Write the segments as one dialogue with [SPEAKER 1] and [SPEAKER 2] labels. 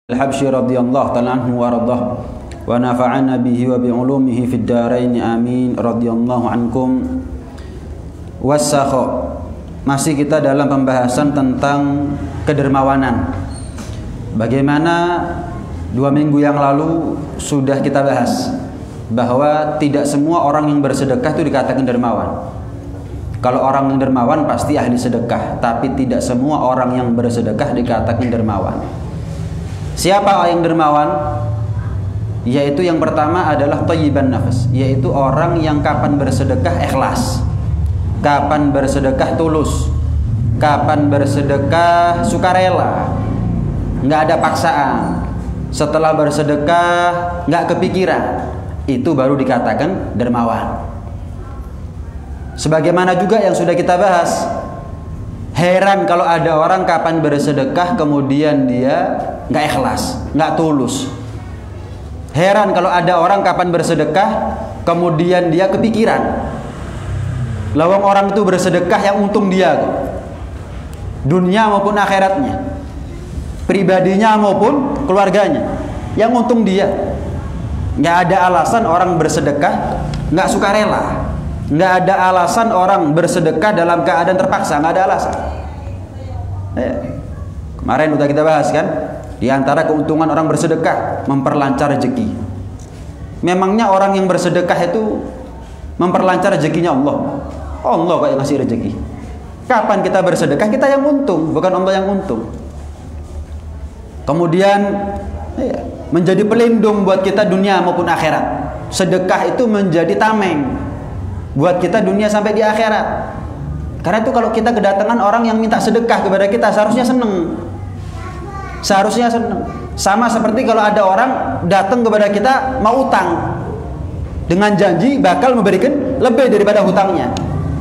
[SPEAKER 1] Al-Habsyi radhiyallahu ta'ala anhu wa radhah wa nafa'ana bihi wa bi'ulumihi fid dharain amin radhiyallahu ankum. Wasakho, masih kita dalam pembahasan tentang kedermawanan. Bagaimana 2 minggu yang lalu sudah kita bahas bahwa tidak semua orang yang bersedekah itu dikatakan dermawan. Kalau orang yang dermawan pasti ahli sedekah, tapi tidak semua orang yang bersedekah dikatakan dermawan. Siapa yang dermawan? Yaitu yang pertama adalah thayyiban nafas, yaitu orang yang kapan bersedekah ikhlas, kapan bersedekah tulus, kapan bersedekah sukarela, nggak ada paksaan. Setelah bersedekah nggak kepikiran, itu baru dikatakan dermawan. Sebagaimana juga yang sudah kita bahas, heran kalau ada orang kapan bersedekah kemudian dia nggak ikhlas, nggak tulus. Heran kalau ada orang kapan bersedekah kemudian dia kepikiran. Lawang orang itu bersedekah yang untung dia, dunia maupun akhiratnya, pribadinya maupun keluarganya, yang untung dia. Nggak ada alasan orang bersedekah nggak sukarela. Nggak ada alasan orang bersedekah dalam keadaan terpaksa, nggak ada alasan. Kemarin udah kita bahas kan, di antara keuntungan orang bersedekah memperlancar rezeki. Memangnya orang yang bersedekah itu memperlancar rezekinya Allah? Allah kok yang ngasih rezeki. Kapan kita bersedekah kita yang untung, bukan Allah yang untung. Kemudian menjadi pelindung buat kita dunia maupun akhirat. Sedekah itu menjadi tameng buat kita dunia sampai di akhirat. Karena itu kalau kita kedatangan orang yang minta sedekah kepada kita, seharusnya seneng. Seharusnya seneng. Sama seperti kalau ada orang datang kepada kita mau utang dengan janji bakal memberikan lebih daripada hutangnya.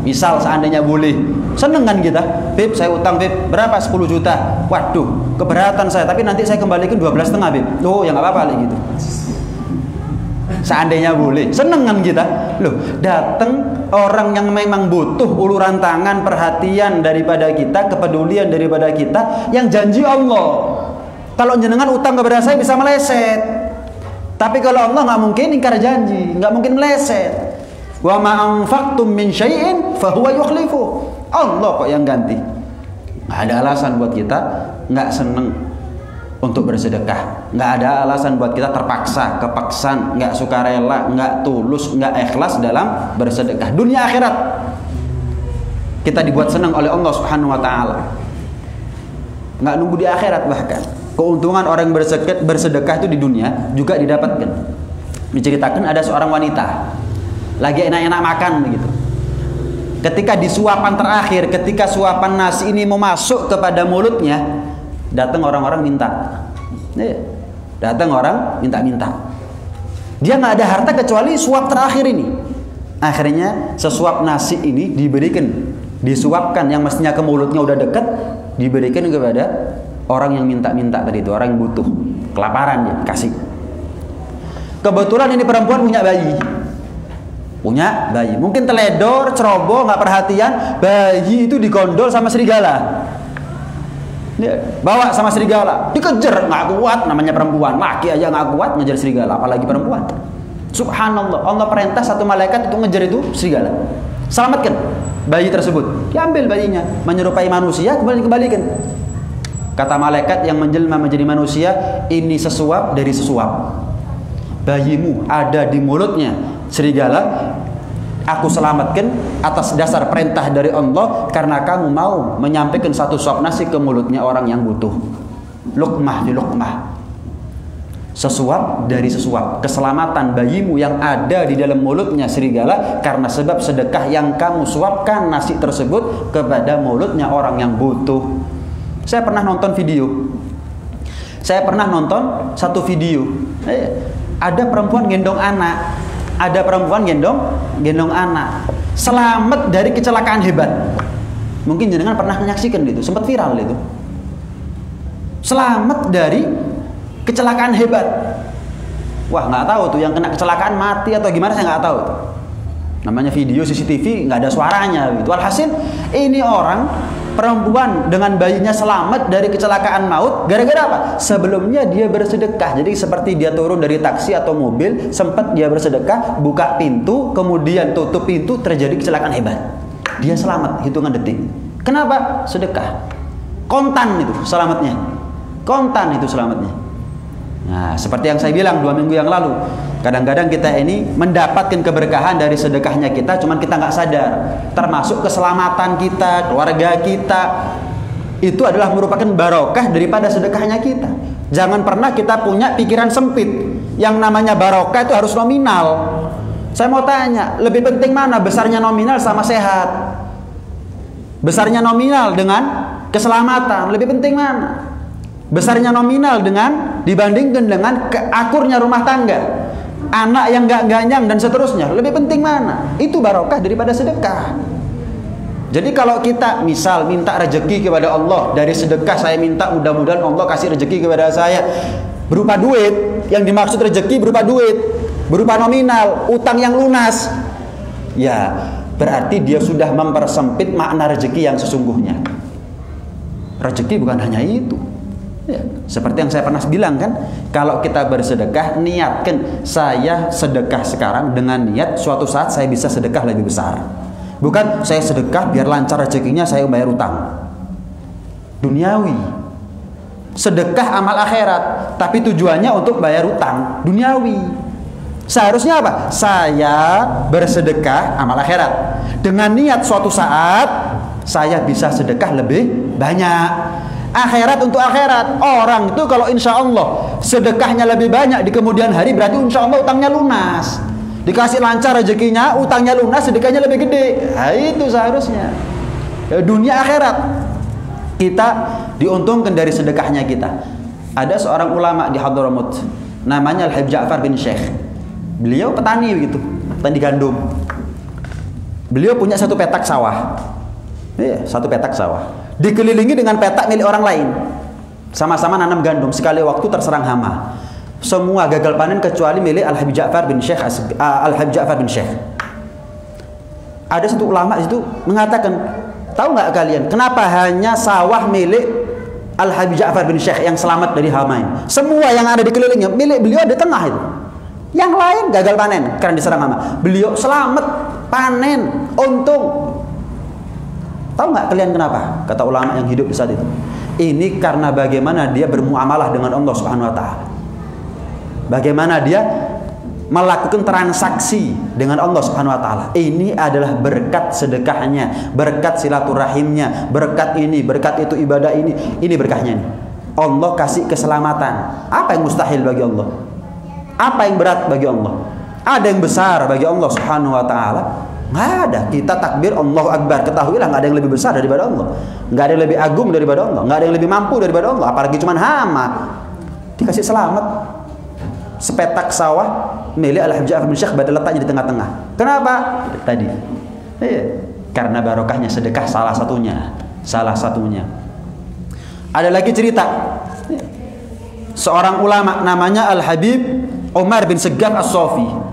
[SPEAKER 1] Misal seandainya boleh, seneng kan kita? Beb, saya utang beb, berapa? 10 juta. Waduh, keberatan saya, tapi nanti saya kembalikan 12,5 beb. Oh, ya nggak apa-apa gitu. Seandainya boleh, seneng kan kita? Loh, datang orang yang memang butuh uluran tangan, perhatian daripada kita, kepedulian daripada kita, yang janji Allah. Kalau jenengan utang kepada saya bisa meleset, tapi kalau Allah nggak mungkin ingkar janji, nggak mungkin meleset. Wa ma anfaqtum min syai'in fahuwa yukhlifu. Allah kok yang ganti. Nggak ada alasan buat kita nggak seneng untuk bersedekah. Nggak ada alasan buat kita terpaksa, kepaksaan, nggak sukarela, nggak tulus, nggak ikhlas dalam bersedekah. Dunia akhirat kita dibuat senang oleh Allah Subhanahu wa taala. Nggak nunggu di akhirat, bahkan keuntungan orang yang bersedekah itu di dunia juga didapatkan. Diceritakan ada seorang wanita lagi enak-enak makan begitu. Ketika di suapan terakhir, ketika suapan nasi ini mau masuk kepada mulutnya, datang orang-orang minta. Datang orang minta-minta. Dia nggak ada harta kecuali suap terakhir ini. Akhirnya sesuap nasi ini diberikan, disuapkan yang mestinya ke mulutnya udah dekat, diberikan kepada orang yang minta-minta tadi itu, orang yang butuh, kelaparan dia kasih. Kebetulan ini perempuan punya bayi. Punya bayi. Mungkin teledor, ceroboh, nggak perhatian, bayi itu digondol sama serigala. Dia bawa sama serigala, dikejar, nggak kuat, namanya perempuan, laki aja nggak kuat ngejar serigala, apalagi perempuan. Subhanallah, Allah perintah satu malaikat untuk ngejar itu serigala. Selamatkan bayi tersebut. Diambil bayinya, menyerupai manusia, kemudian dikembalikan. Kata malaikat yang menjelma menjadi manusia, ini sesuap dari sesuap. Bayimu ada di mulutnya serigala, aku selamatkan atas dasar perintah dari Allah karena kamu mau menyampaikan satu suap nasi ke mulutnya orang yang butuh. Luqmah di luqmah. Sesuap dari sesuap. Keselamatan bayimu yang ada di dalam mulutnya serigala karena sebab sedekah yang kamu suapkan nasi tersebut kepada mulutnya orang yang butuh. Saya pernah nonton video. Saya pernah nonton satu video. Ada perempuan gendong anak. Ada perempuan gendong anak. Selamat dari kecelakaan hebat. Mungkin jenengan pernah menyaksikan itu, sempat viral itu. Selamat dari kecelakaan hebat. Wah, nggak tahu tuh yang kena kecelakaan mati atau gimana, saya nggak tahu. Namanya video CCTV nggak ada suaranya gitu. Alhasil ini orang perempuan dengan bayinya selamat dari kecelakaan maut gara-gara apa? Sebelumnya dia bersedekah. Jadi seperti dia turun dari taksi atau mobil, sempat dia bersedekah, buka pintu, kemudian tutup pintu, terjadi kecelakaan hebat. Dia selamat hitungan detik. Kenapa? Sedekah. Kontan itu selamatnya. Kontan itu selamatnya. Nah, seperti yang saya bilang 2 minggu yang lalu, kadang-kadang kita ini mendapatkan keberkahan dari sedekahnya kita, cuman kita nggak sadar. Termasuk keselamatan kita, keluarga kita, itu adalah merupakan barokah daripada sedekahnya kita. Jangan pernah kita punya pikiran sempit. Yang namanya barokah itu harus nominal. Saya mau tanya, lebih penting mana besarnya nominal sama sehat? Besarnya nominal dengan keselamatan, lebih penting mana? Besarnya nominal dibandingkan dengan akurnya rumah tangga, anak yang gak ganyang dan seterusnya, lebih penting mana? Itu barokah daripada sedekah. Jadi kalau kita misal minta rezeki kepada Allah, dari sedekah saya minta mudah-mudahan Allah kasih rezeki kepada saya berupa duit, yang dimaksud rezeki berupa duit, berupa nominal, utang yang lunas, ya berarti dia sudah mempersempit makna rezeki yang sesungguhnya. Rezeki bukan hanya itu. Ya, seperti yang saya pernah bilang kan, kalau kita bersedekah, niatkan saya sedekah sekarang dengan niat suatu saat saya bisa sedekah lebih besar. Bukan saya sedekah biar lancar rezekinya saya bayar utang. Duniawi. Sedekah amal akhirat, tapi tujuannya untuk bayar utang. Duniawi. Seharusnya apa? Saya bersedekah amal akhirat dengan niat suatu saat saya bisa sedekah lebih banyak. Akhirat untuk akhirat. Orang itu kalau insya Allah sedekahnya lebih banyak di kemudian hari, berarti insya Allah utangnya lunas. Dikasih lancar rezekinya, utangnya lunas, sedekahnya lebih gede. Nah, itu seharusnya. Dunia akhirat kita diuntungkan dari sedekahnya kita. Ada seorang ulama di Hadramaut, namanya Al-Habib Ja'far bin Syekh. Beliau petani begitu, petani gandum. Beliau punya satu petak sawah. Iya, satu petak sawah. Dikelilingi dengan petak milik orang lain. Sama-sama nanam gandum, sekali waktu terserang hama. Semua gagal panen kecuali milik Al-Habib Ja'far bin Syekh. Al-Habib Ja'far bin Syekh. Ada satu ulama itu mengatakan, tahu nggak kalian kenapa hanya sawah milik Al-Habib Ja'far bin Syekh yang selamat dari hama ini? Semua yang ada di kelilingnya milik beliau di tengah itu. Yang lain gagal panen karena diserang hama. Beliau selamat, panen, untung. Tahu nggak kalian kenapa? Kata ulama yang hidup di saat itu. Ini karena bagaimana dia bermuamalah dengan Allah Subhanahu wa taala. Bagaimana dia melakukan transaksi dengan Allah Subhanahu wa taala. Ini adalah berkat sedekahnya, berkat silaturahimnya, berkat ini, berkat itu, ibadah ini. Ini berkahnya nih. Allah kasih keselamatan. Apa yang mustahil bagi Allah? Apa yang berat bagi Allah? Ada yang besar bagi Allah Subhanahu wa taala? Nggak ada. Kita takbir Allahu Akbar, ketahuilah nggak ada yang lebih besar daripada Allah, nggak ada yang lebih agung daripada Allah, nggak ada yang lebih mampu daripada Allah. Apalagi cuman hama dikasih selamat. Sepetak sawah milik Al-Habib Ja'far bin Syekh letaknya di tengah-tengah. Kenapa? Tadi karena barokahnya sedekah, salah satunya. Ada lagi cerita seorang ulama namanya Al-Habib Umar bin Segaf As-Sofi.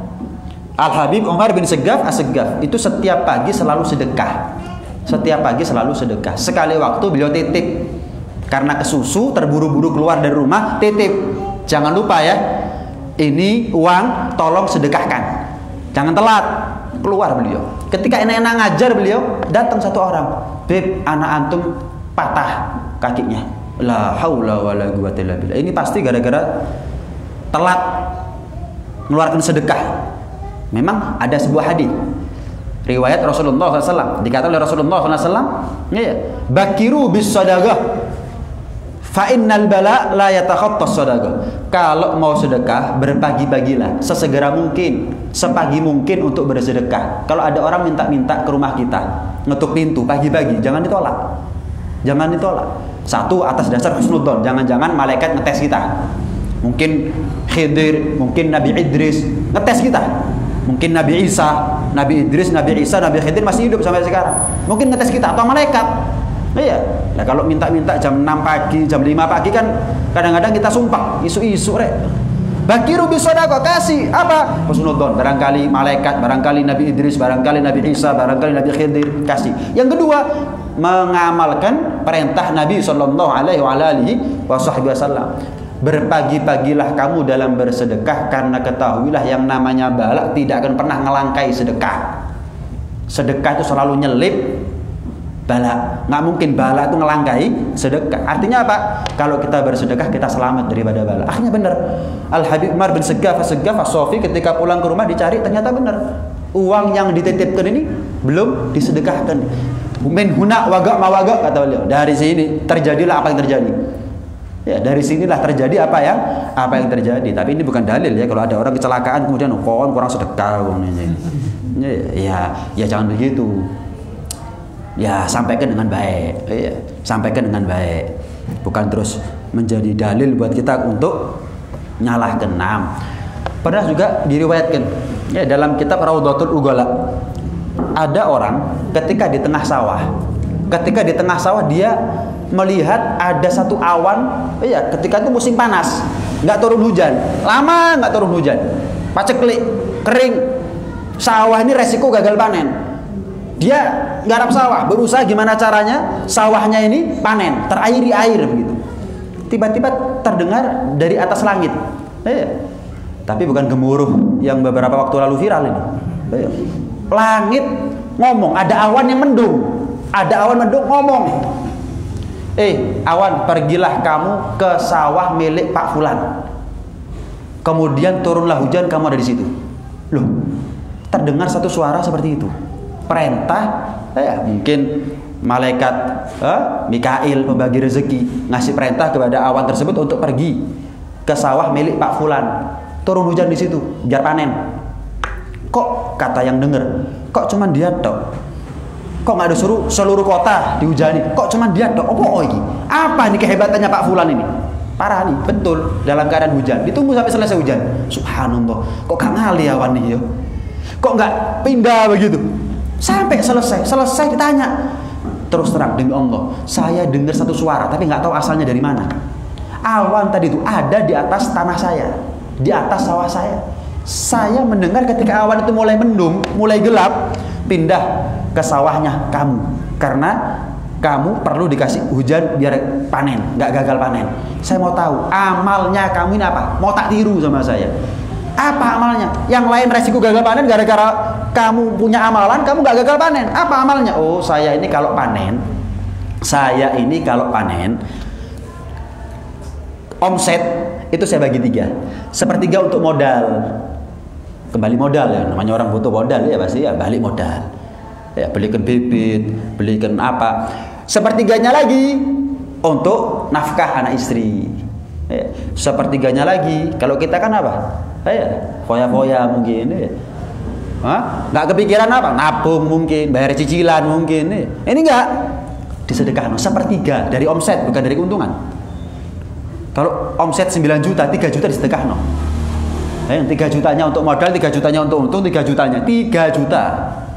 [SPEAKER 1] Al-Habib Umar bin Segaf As-Segaf itu setiap pagi selalu sedekah. Sekali waktu beliau titip. Karena kesusu, terburu-buru keluar dari rumah, titip. Jangan lupa ya, ini uang tolong sedekahkan. Jangan telat. Keluar beliau. Ketika enak-enak ngajar beliau, datang satu orang. Beb, anak antum patah kakinya. La haula wala quwwata illa billah. Ini pasti gara-gara telat mengeluarkan sedekah. Memang ada sebuah hadis riwayat Rasulullah SAW, dikatakan oleh Rasulullah SAW, bakiru bis sadaqah fa innal bala la yatakhattas sadaqah. Kalau mau sedekah, berpagi-pagilah sesegera mungkin, sepagi mungkin untuk bersedekah. Kalau ada orang minta-minta ke rumah kita, ngetuk pintu pagi-pagi, jangan ditolak. Satu, atas dasar husnudzon, jangan-jangan malaikat ngetes kita. Mungkin Khidir, mungkin Nabi Idris ngetes kita. Mungkin Nabi Isa, Nabi Idris, Nabi Isa, Nabi Khidir masih hidup sampai sekarang. Mungkin ngetes kita atau malaikat. Iya. Nah, kalau minta-minta jam 6 pagi, jam 5 pagi kan kadang-kadang kita sumpah, isu-isu rek. Bakiru bisadaqah, kasih apa? Husnudzon, barangkali malaikat, barangkali Nabi Idris, barangkali Nabi Isa, barangkali Nabi Khidir, kasih. Yang kedua, mengamalkan perintah Nabi Shallallahu Alaihi Wasallam. Berpagi-pagilah kamu dalam bersedekah, karena ketahuilah yang namanya bala tidak akan pernah ngelangkai sedekah. Sedekah itu selalu nyelip bala, nggak mungkin bala itu ngelangkai sedekah. Artinya apa? Kalau kita bersedekah kita selamat daripada bala. Akhirnya benar. Al Habib Umar bin Segaf As-Sofi ketika pulang ke rumah dicari, ternyata benar. Uang yang dititipkan ini belum disedekahkan. Min huna wagak mawagak, kata beliau. Dari sini terjadilah apa yang terjadi. Ya, dari sinilah terjadi apa yang terjadi. Tapi ini bukan dalil ya. Kalau ada orang kecelakaan kemudian kurang sedekah, ya jangan begitu. Ya, sampaikan dengan baik. Ya, sampaikan dengan baik. Bukan terus menjadi dalil buat kita untuk nyalahkan. Pernah juga diriwayatkan ya dalam kitab Raudhatul Ughala, ada orang ketika di tengah sawah dia melihat ada satu awan, ya ketika itu musim panas, nggak turun hujan, lama nggak turun hujan, paceklik, kering, sawah ini resiko gagal panen. Dia garap sawah, berusaha gimana caranya sawahnya ini panen, terairi air begitu. Tiba-tiba terdengar dari atas langit, tapi bukan gemuruh yang beberapa waktu lalu viral ini. Langit ngomong, ada awan yang mendung, ngomong. Awan, pergilah kamu ke sawah milik Pak Fulan. Kemudian turunlah hujan, kamu ada di situ. Loh, terdengar satu suara seperti itu. Perintah, mungkin malaikat Mikail pembagi rezeki ngasih perintah kepada awan tersebut untuk pergi ke sawah milik Pak Fulan. Turun hujan di situ, biar panen. Kok kata yang denger, kok cuman dia tok? Kok nggak ada suruh seluruh kota dihujani? Kok cuman dia tok? Apa ini kehebatannya Pak Fulan ini? Parah nih, betul. Dalam keadaan hujan, ditunggu sampai selesai hujan. Subhanallah, kok gak ngali awan nih yo? Kok nggak pindah begitu? Sampai selesai ditanya. Terus terang demi Allah, saya dengar satu suara, tapi nggak tahu asalnya dari mana. Awan tadi itu ada di atas tanah saya, di atas sawah saya. Saya mendengar ketika awan itu mulai mendung, mulai gelap, pindah ke sawahnya kamu, karena kamu perlu dikasih hujan biar panen, nggak gagal panen. Saya mau tahu amalnya kamu ini apa? Mau tak tiru sama saya? Apa amalnya? Yang lain resiko gagal panen gara-gara kamu punya amalan, kamu nggak gagal panen. Apa amalnya? Oh, saya ini kalau panen, omset itu saya bagi 3. Sepertiga untuk modal, kembali modal ya, namanya orang butuh modal ya pasti ya balik modal. Ya, belikan bibit, belikan apa. Sepertiganya lagi untuk nafkah anak istri. Ya, sepertiganya lagi, kalau kita kan apa? Ya, foya-foya mungkin. Ya. Nggak kepikiran apa? Nabung mungkin, bayar cicilan mungkin. Ya. Ini nggak disedekahkan. Sepertiga dari omset, bukan dari keuntungan. Kalau omset 9 juta, 3 juta disedekahkan. Yang 3 jutanya untuk modal, 3 jutanya untuk untung, 3 jutanya 3 juta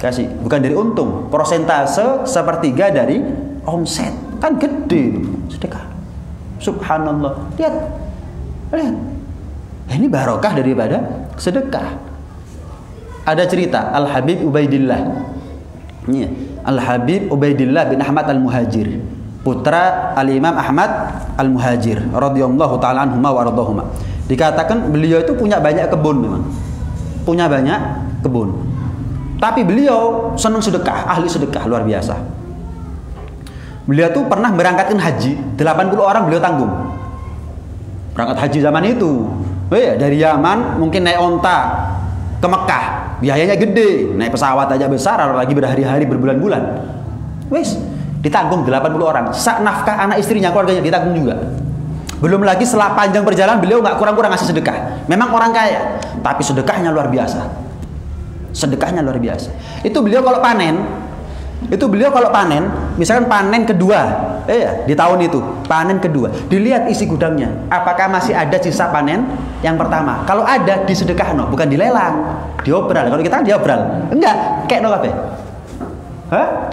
[SPEAKER 1] kasih, bukan dari untung. Persentase sepertiga dari omset, kan gede sedekah. Subhanallah, lihat. Ini barokah daripada sedekah. Ada cerita Al Habib Ubaidillah. Al Habib Ubaidillah bin Ahmad Al Muhajir, putra Al Imam Ahmad Al Muhajir radhiyallahu taala anhuma wa ardhahuma. Dikatakan beliau itu punya banyak kebun, memang punya banyak kebun. Tapi beliau senang sedekah, ahli sedekah luar biasa. Beliau tuh pernah berangkatkan haji, 80 orang beliau tanggung. Berangkat haji zaman itu, dari Yaman mungkin naik onta ke Mekah, biayanya gede, naik pesawat aja besar, lagi berhari-hari berbulan-bulan. Ditanggung 80 orang. Sak nafkah anak istrinya, keluarganya ditanggung juga. Belum lagi setelah panjang perjalanan beliau nggak kurang-kurang ngasih sedekah. Memang orang kaya, tapi sedekahnya luar biasa. Sedekahnya luar biasa. Itu beliau kalau panen, misalkan panen kedua, di tahun itu panen kedua, dilihat isi gudangnya, apakah masih ada sisa panen yang pertama. Kalau ada, disedekahno, bukan dilelang, diobral. Kalau kita kan diobral, enggak, kayak no kape.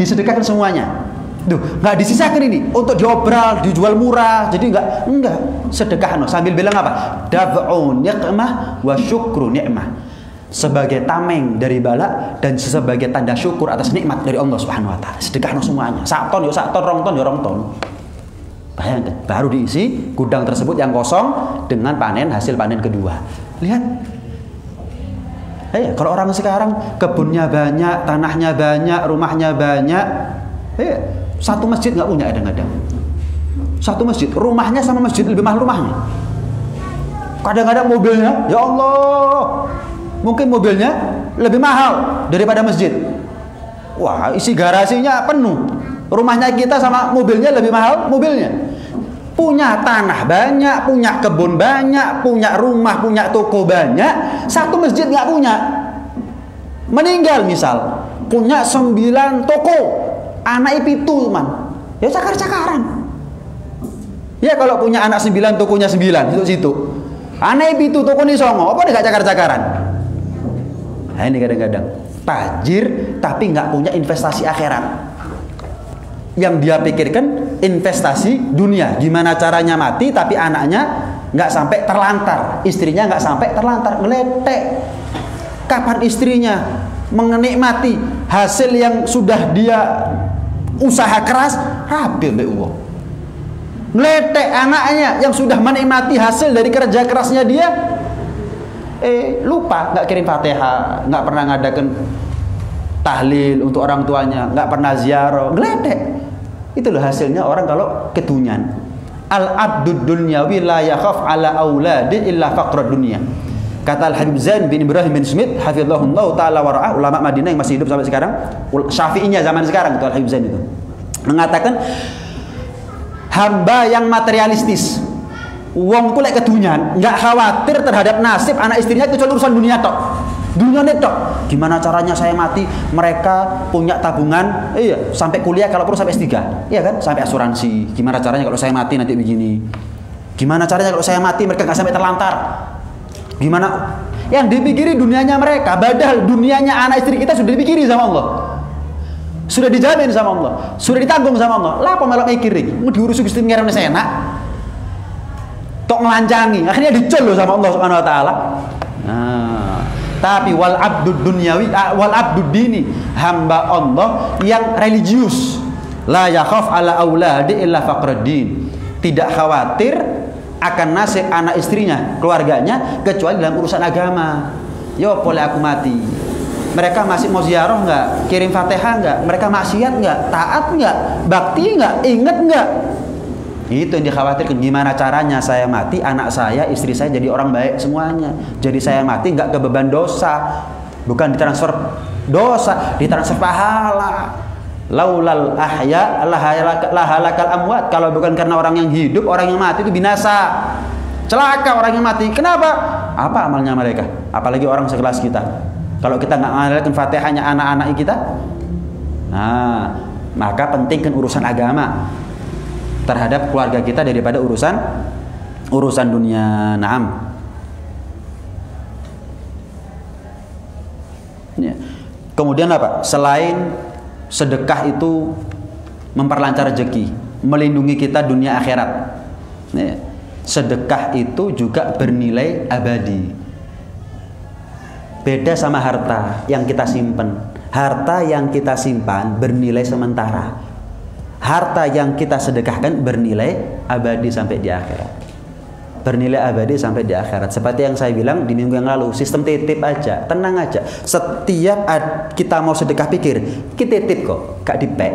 [SPEAKER 1] Disedekahkan semuanya. Duh, nggak disisakan ini untuk diobral, dijual murah, jadi enggak sedekahno sambil bilang apa? Dab'u ni'mah wa syukru ni'mah. sebagai tameng dari bala dan sebagai tanda syukur atas nikmat dari Allah Subhanahu wa taala. Sedekahno semuanya. Sak ton yo sak ton, rong ton yo rong ton. Bayangkan, baru diisi gudang tersebut yang kosong dengan panen hasil panen kedua. Lihat. Kalau orang sekarang kebunnya banyak, tanahnya banyak, rumahnya banyak, satu masjid nggak punya kadang-kadang. Satu masjid, rumahnya sama masjid lebih mahal rumahnya. Kadang-kadang mobilnya, ya Allah, mungkin mobilnya lebih mahal daripada masjid. Wah, isi garasinya penuh. Rumahnya kita sama mobilnya lebih mahal mobilnya. Punya tanah banyak, punya kebun banyak, punya rumah, punya toko banyak, satu masjid nggak punya. Meninggal misal, punya 9 toko, anak itu man, ya cakar-cakaran. Ya kalau punya anak 9, tokonya 9, situ. Anak itu toko ini songo, apa dia gak cakar-cakaran? Nah ini kadang-kadang tajir tapi nggak punya investasi akhirat. Yang dia pikirkan investasi dunia, gimana caranya mati tapi anaknya nggak sampai terlantar, istrinya nggak sampai terlantar, ngeletek. Kapan istrinya menikmati hasil yang sudah dia usaha keras, habis be uang. Ngeletek anaknya yang sudah menikmati hasil dari kerja kerasnya dia, lupa, nggak kirim Fatihah, nggak pernah ngadakan tahlil untuk orang tuanya, nggak pernah ziarah, ngeletek. Itulah hasilnya orang kalau kedunyan. Al-abdud dunyawi la yakhaf ala auladi illa faqrad dunya. Kata Al-Habib Zain bin Ibrahim bin Smith hafizahullah ta'ala wa ra'ah, ulama Madinah yang masih hidup sampai sekarang, Syafi'inya zaman sekarang itu Al-Habib Zain itu. Mengatakan hamba yang materialistis, wong ku lek kedunyan, enggak khawatir terhadap nasib anak istrinya kecuali urusan dunia tok. Dunia tok. Gimana caranya saya mati? Mereka punya tabungan, sampai kuliah kalau perlu sampai S3. Iya kan? Sampai asuransi. Gimana caranya kalau saya mati nanti begini? Gimana caranya kalau saya mati mereka enggak sampai terlantar? Gimana? Yang dipikiri dunianya mereka, padahal dunianya anak istri kita sudah dipikiri sama Allah. Sudah dijamin sama Allah, sudah ditanggung sama Allah. Lah apa malah mikir iki? Mau diurus Gusti ngarep enak. Tok ngelancangi, akhirnya dicol loh sama Allah Subhanahu wa taala. Nah, tapi wal abdud dunyawi wal abdud dini, hamba Allah yang religius, la yakhaf ala auladi illa faqruddin, tidak khawatir akan nasib anak istrinya, keluarganya kecuali dalam urusan agama. Yo boleh aku mati, mereka masih mau ziarah nggak, kirim Fatihah nggak, mereka maksiat nggak, taat nggak, bakti nggak, ingat nggak. Itu yang dikhawatirkan. Gimana caranya saya mati, anak saya, istri saya jadi orang baik semuanya. Jadi saya mati nggak kebeban dosa, bukan ditransfer dosa, ditransfer pahala. Laulal ahya lahalakal amwat. Kalau bukan karena orang yang hidup, orang yang mati itu binasa, celaka orang yang mati. Kenapa? Apa amalnya mereka? Apalagi orang sekelas kita. Kalau kita nggak mengamalkan Fatihahnya anak-anak kita, nah maka pentingkan urusan agama terhadap keluarga kita daripada urusan dunia. Naam. Ya. Kemudian apa? Selain sedekah itu memperlancar rezeki, melindungi kita dunia akhirat. Ya. Sedekah itu juga bernilai abadi. Beda sama harta yang kita simpan. Harta yang kita simpan bernilai sementara. Harta yang kita sedekahkan bernilai abadi sampai di akhirat. Bernilai abadi sampai di akhirat. Seperti yang saya bilang di minggu yang lalu, sistem titip aja, tenang aja. Setiap kita mau sedekah pikir, kita titip kok, gak dipek.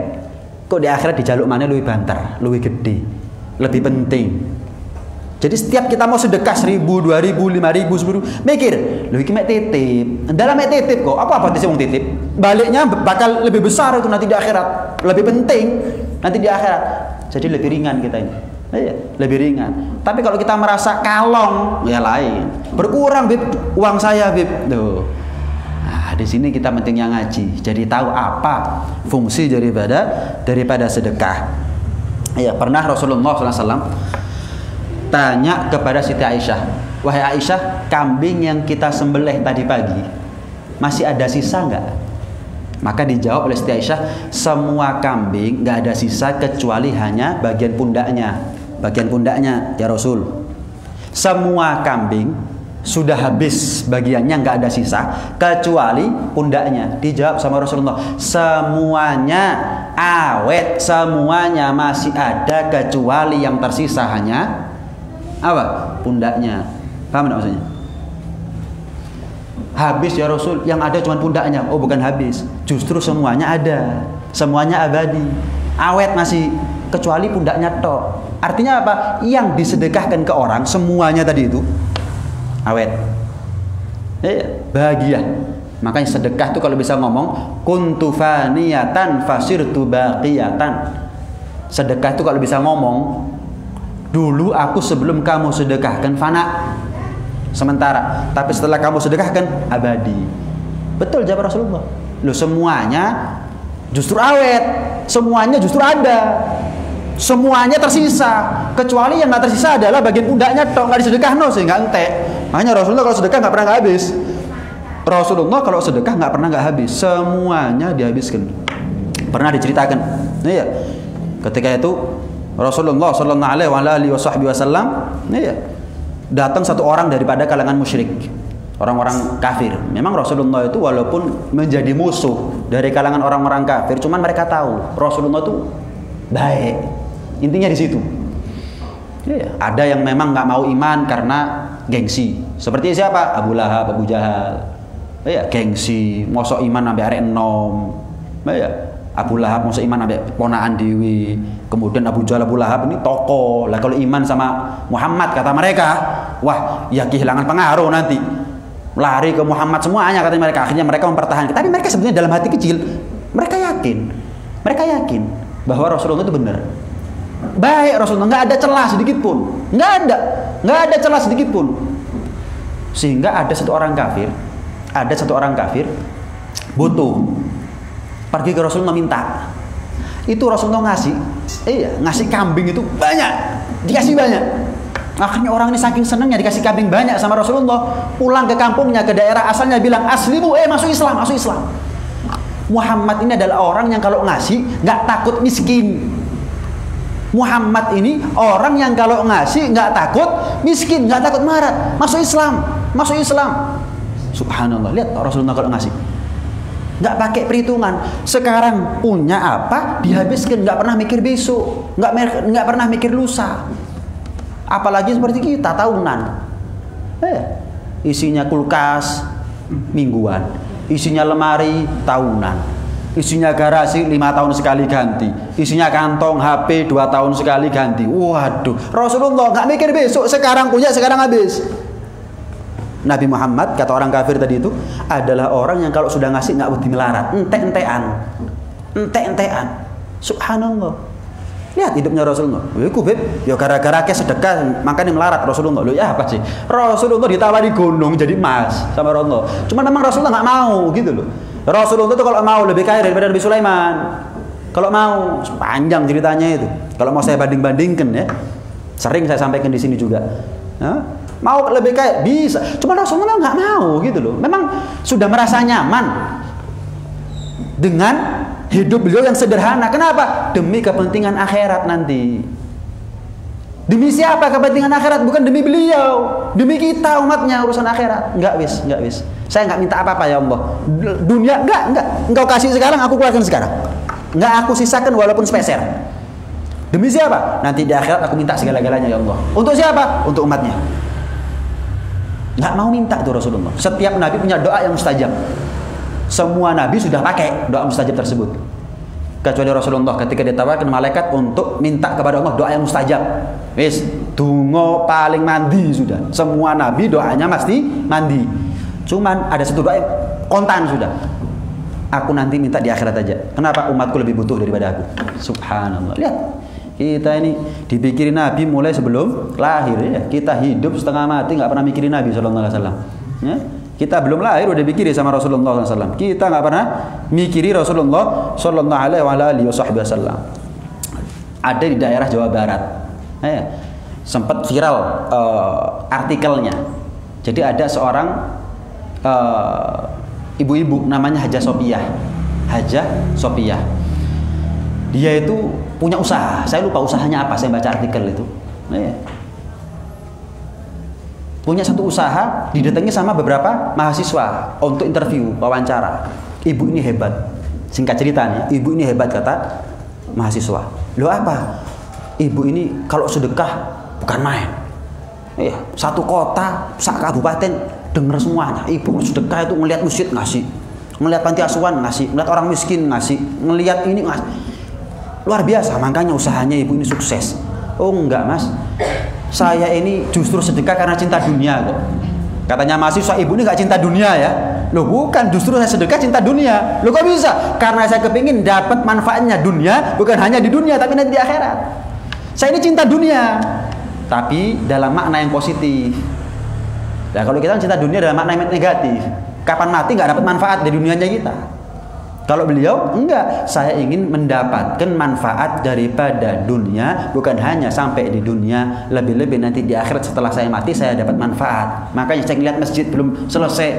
[SPEAKER 1] Kok di akhirat dijaluk mana lebih banter, lebih gede, lebih penting. Jadi setiap kita mau sedekah 1.000, 2.000, 5.000, 10.000, mikir, lebih kimek titip. Dalam titip kok, apa sih wong titip? Baliknya bakal lebih besar itu nanti di akhirat, lebih penting nanti di akhirat. Jadi lebih ringan kita ini. Lebih ringan. Tapi kalau kita merasa kalong, ya lain. Berkurang bib uang saya bib. Tuh. Nah, di sini kita pentingnya ngaji. Jadi tahu apa fungsi daripada sedekah. Ya, pernah Rasulullah SAW tanya kepada Siti Aisyah, wahai Aisyah, kambing yang kita sembelih tadi pagi masih ada sisa nggak? Maka dijawab oleh Siti Aisyah, semua kambing nggak ada sisa kecuali hanya bagian pundaknya ya Rasul. Semua kambing sudah habis bagiannya, nggak ada sisa kecuali pundaknya. Dijawab sama Rasulullah, semuanya awet, semuanya masih ada kecuali yang tersisa hanya apa? Pundaknya. Paham nggak maksudnya? Habis ya Rasul, yang ada cuma pundaknya. Oh, bukan habis, justru semuanya ada, semuanya abadi, awet masih, kecuali pundaknya tok. Artinya apa? Yang disedekahkan ke orang semuanya tadi itu awet, bahagia. Makanya sedekah itu kalau bisa ngomong kuntu faniyatan fasirtu baqiyatan. Sedekah itu kalau bisa ngomong, dulu aku sebelum kamu sedekahkan fana sementara, tapi setelah kamu sedekahkan abadi. Betul jawab Rasulullah. Loh, semuanya justru awet, semuanya justru ada, semuanya tersisa, kecuali yang nggak tersisa adalah bagian pundaknya tok, nggak disedekahno sehingga entek. Makanya Rasulullah kalau sedekah nggak pernah nggak habis. Rasulullah kalau sedekah nggak pernah nggak habis, semuanya dihabiskan. Pernah diceritakan, iya, ketika itu Rasulullah Shallallahu Alaihi Wasallam, iya, datang satu orang daripada kalangan musyrik, orang-orang kafir. Memang Rasulullah itu walaupun menjadi musuh dari kalangan orang-orang kafir, cuman mereka tahu Rasulullah itu baik. Intinya di situ. Ya, ada yang memang nggak mau iman karena gengsi. Seperti siapa? Abu Lahab, Abu Jahal. Ya, gengsi, mosok iman sampai arek enom. Ya, Abu Lahab mosok iman sampai ponaan dewi. Kemudian Abu Jahal, Abu Lahab ini tokoh. Lah kalau iman sama Muhammad kata mereka, wah, ya kehilangan pengaruh nanti. Lari ke Muhammad semuanya kata mereka. Akhirnya mereka mempertahankan. Tapi mereka sebenarnya dalam hati kecil, mereka yakin bahwa Rasulullah itu benar. Baik Rasulullah, nggak ada celah sedikit pun, nggak ada celah sedikit pun. Sehingga ada satu orang kafir butuh, pergi ke Rasulullah minta. Itu Rasulullah ngasih kambing itu banyak, dikasih banyak. Akhirnya orang ini saking senangnya dikasih kambing banyak sama Rasulullah, pulang ke kampungnya, ke daerah asalnya bilang, aslimu, masuk Islam. Muhammad ini adalah orang yang kalau ngasih nggak takut miskin. Muhammad ini orang yang kalau ngasih nggak takut miskin, nggak takut marat, masuk Islam. Subhanallah, lihat Rasulullah kalau ngasih nggak pakai perhitungan. Sekarang punya apa dihabiskan, nggak pernah mikir besok, nggak pernah mikir lusa. Apalagi seperti kita tahunan, isinya kulkas mingguan, isinya lemari tahunan, isinya garasi 5 tahun sekali ganti, isinya kantong HP 2 tahun sekali ganti. Waduh, Rasulullah nggak mikir besok, sekarang punya, sekarang habis. Nabi Muhammad, kata orang kafir tadi itu, adalah orang yang kalau sudah ngasih nggak wedi melarat, ente-entean. Subhanallah. Lihat hidupnya Rasulullah. Iku beb, ya gara-gara ke sedekah makanya melarat Rasulullah. Loh, ya apa sih? Rasulullah ditawari gunung jadi emas sama Rasulullah. Cuma memang Rasulullah nggak mau gitu loh. Rasulullah itu kalau mau lebih kaya daripada Nabi Sulaiman. Kalau mau, panjang ceritanya itu. Kalau mau saya banding-bandingkan ya, sering saya sampaikan di sini juga. Mau lebih kaya bisa. Cuma Rasulullah nggak mau gitu loh. Memang sudah merasa nyaman dengan hidup beliau yang sederhana. Kenapa? Demi kepentingan akhirat nanti. Demi siapa kepentingan akhirat? Bukan demi beliau, demi kita umatnya, urusan akhirat. Enggak wis. Saya enggak minta apa-apa ya Allah. Dunia enggak. Engkau kasih sekarang, aku keluarkan sekarang. Enggak aku sisakan walaupun sepeser. Demi siapa? Nanti di akhirat aku minta segala-galanya ya Allah. Untuk siapa? Untuk umatnya. Enggak mau minta itu Rasulullah. Setiap nabi punya doa yang mustajab. Semua nabi sudah pakai doa mustajab tersebut. Kecuali Rasulullah ketika ditawarkan malaikat untuk minta kepada Allah doa yang mustajab. Wis, dungo paling mandi sudah. Semua nabi doanya mesti mandi. Cuman ada satu doa yang kontan sudah. Aku nanti minta di akhirat aja. Kenapa? Umatku lebih butuh daripada aku. Subhanallah. Lihat. Kita ini dipikirin Nabi mulai sebelum lahir ya. Kita hidup setengah mati nggak pernah mikirin Nabi sallallahu alaihi wasallam. Ya. Kita belum lahir udah dipikiri sama Rasulullah SAW. Kita nggak pernah mikiri Rasulullah Sallallahu Alaihi Wasallam. Ada di daerah Jawa Barat, sempat viral artikelnya. Jadi ada seorang ibu-ibu namanya Hajah Sopiah. Dia itu punya usaha. Saya lupa usahanya apa. Saya baca artikel itu. punya satu usaha, didatangi sama beberapa mahasiswa untuk interview, wawancara. Ibu ini hebat. Singkat ceritanya, ibu ini hebat kata mahasiswa. Loh apa? Ibu ini kalau sedekah bukan main. Iya, satu kota, sak kabupaten dengar semuanya. Ibu sedekah itu ngelihat masjid ngasih, ngelihat panti asuhan ngasih, ngelihat orang miskin ngasih, ngelihat ini ngasih. Luar biasa, makanya usahanya ibu ini sukses. Oh enggak mas, saya ini justru sedekah karena cinta dunia kok. Katanya mahasiswa, ibu ini gak cinta dunia ya. Loh bukan, justru saya sedekah cinta dunia. Loh kok bisa? Karena saya kepingin dapat manfaatnya dunia, bukan hanya di dunia tapi nanti di akhirat. Saya ini cinta dunia, tapi dalam makna yang positif. Nah kalau kita cinta dunia dalam makna yang negatif, kapan mati gak dapat manfaat dari dunianya kita. Kalau beliau, enggak, saya ingin mendapatkan manfaat daripada dunia, bukan hanya sampai di dunia, lebih-lebih nanti di akhirat setelah saya mati, saya dapat manfaat. Makanya saya ngeliat masjid belum selesai,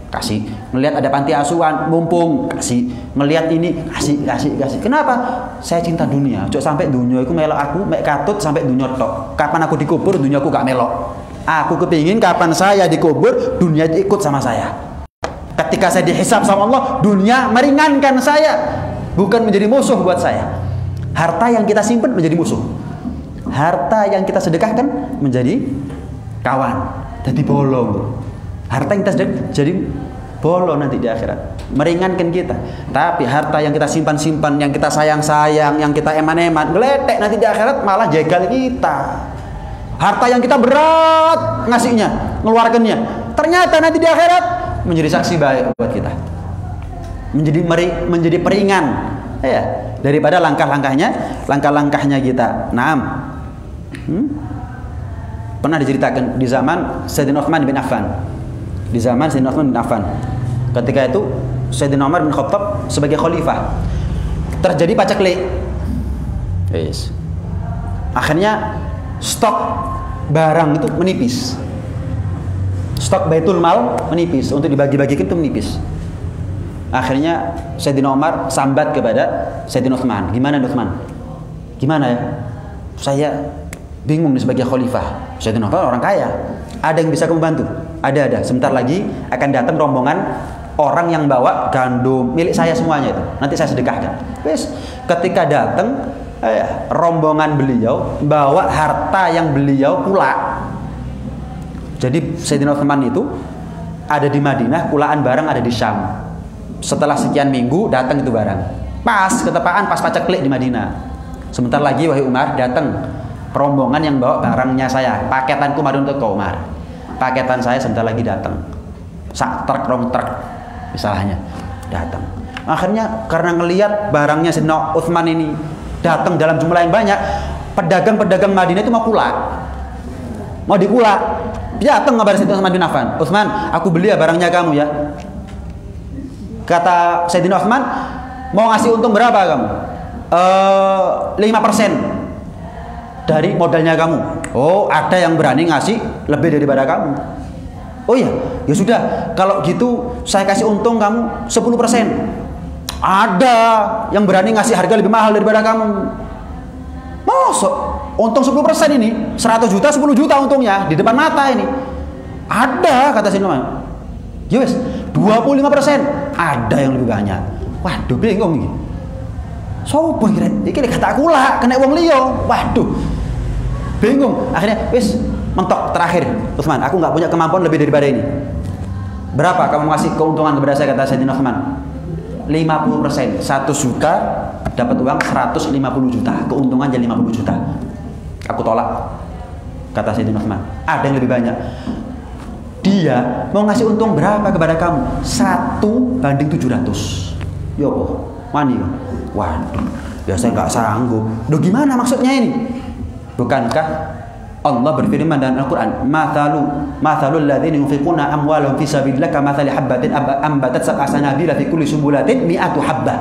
[SPEAKER 1] kasih. Ngeliat ada panti asuhan, mumpung, kasih. Ngeliat ini, kasih. Kenapa? Saya cinta dunia. Cok sampai dunia itu melok aku, mek katut sampai dunia tok. Kapan aku dikubur, dunia aku gak melok. Aku kepingin kapan saya dikubur, dunia itu ikut sama saya. Ketika saya dihisab sama Allah, dunia meringankan saya, bukan menjadi musuh buat saya. Harta yang kita simpan menjadi musuh. Harta yang kita sedekahkan menjadi kawan. Jadi bolong. Harta yang kita sedekahkan jadi bolong nanti di akhirat. Meringankan kita. Tapi harta yang kita simpan-simpan, yang kita sayang-sayang, yang kita eman-eman, ngeletek nanti di akhirat malah jegal kita. Harta yang kita berat ngasihnya, ngeluarkannya, ternyata nanti di akhirat menjadi saksi baik buat kita, menjadi peringan ya daripada langkah-langkahnya kita. Pernah diceritakan di zaman Sayyidina Utsman bin Affan. Di zaman Sayyidina Utsman bin Affan, ketika itu Sayyidina Umar bin Khattab sebagai khalifah, terjadi paceklik. Yes. Akhirnya stok barang itu menipis. Stok Baitul Mal menipis, untuk dibagi-bagikan itu menipis. Akhirnya Sayyidina Umar sambat kepada Sayyidina Utsman. Gimana Utsman? Gimana ya? Saya bingung nih sebagai khalifah. Sayyidina Umar orang kaya. Ada yang bisa kamu bantu? Ada. Sebentar lagi akan datang rombongan orang yang bawa gandum milik saya semuanya itu. Nanti saya sedekahkan. Wes, ketika datang rombongan beliau bawa harta yang beliau pula. Jadi Sayyidina Utsman itu ada di Madinah, pulaan barang ada di Syam. Setelah sekian minggu datang itu barang. Pas ketepaan pas paceklik di Madinah. Sebentar lagi wahai Umar datang rombongan yang bawa barangnya saya. Paketanku mari untuk kau Umar. Paketan saya sebentar lagi datang. Sak truk rong truk misalnya datang. Akhirnya karena ngelihat barangnya Sayyidina Utsman ini datang dalam jumlah yang banyak, pedagang-pedagang Madinah itu mau kulak. Mau dikulak. Datang ngabar Sayyidina Utsman bin Affan. Utsman, aku beli ya barangnya kamu ya. Kata Sayyidina Utsman, mau ngasih untung berapa kamu? 5% dari modalnya kamu. Oh, ada yang berani ngasih lebih daripada kamu. Oh iya, ya sudah. Kalau gitu saya kasih untung kamu 10%. Ada yang berani ngasih harga lebih mahal daripada kamu. Masuk untung 10% ini 100 juta 10 juta untungnya di depan mata ini. Ada kata si Numan. Yes, 25% ada yang lebih banyak. Waduh bingung nih. Sopo kira iki kata aku lah kena wong liya. Waduh. Bingung. Akhirnya wis mentok terakhir. Utsman, aku nggak punya kemampuan lebih daripada ini. Berapa kamu ngasih keuntungan kepada saya kata Sayyidina Utsman? 50%. 1 juta dapat uang 150 juta, keuntungan jadi 50 juta. Aku tolak. Kata Sayyidina Utsman, ada yang lebih banyak. Dia mau ngasih untung berapa kepada kamu? 1/700. Yo, wani. Waduh, biasa nggak sanggup. Duh gimana maksudnya ini? Bukankah Allah berfirman dalam Al-Quran, mathalul ladzina yunfiquna amwalahum fi sabilillah kamathali habbatin ambatat sab'a sanabila fi kulli sumbulatin mi'atu habbah.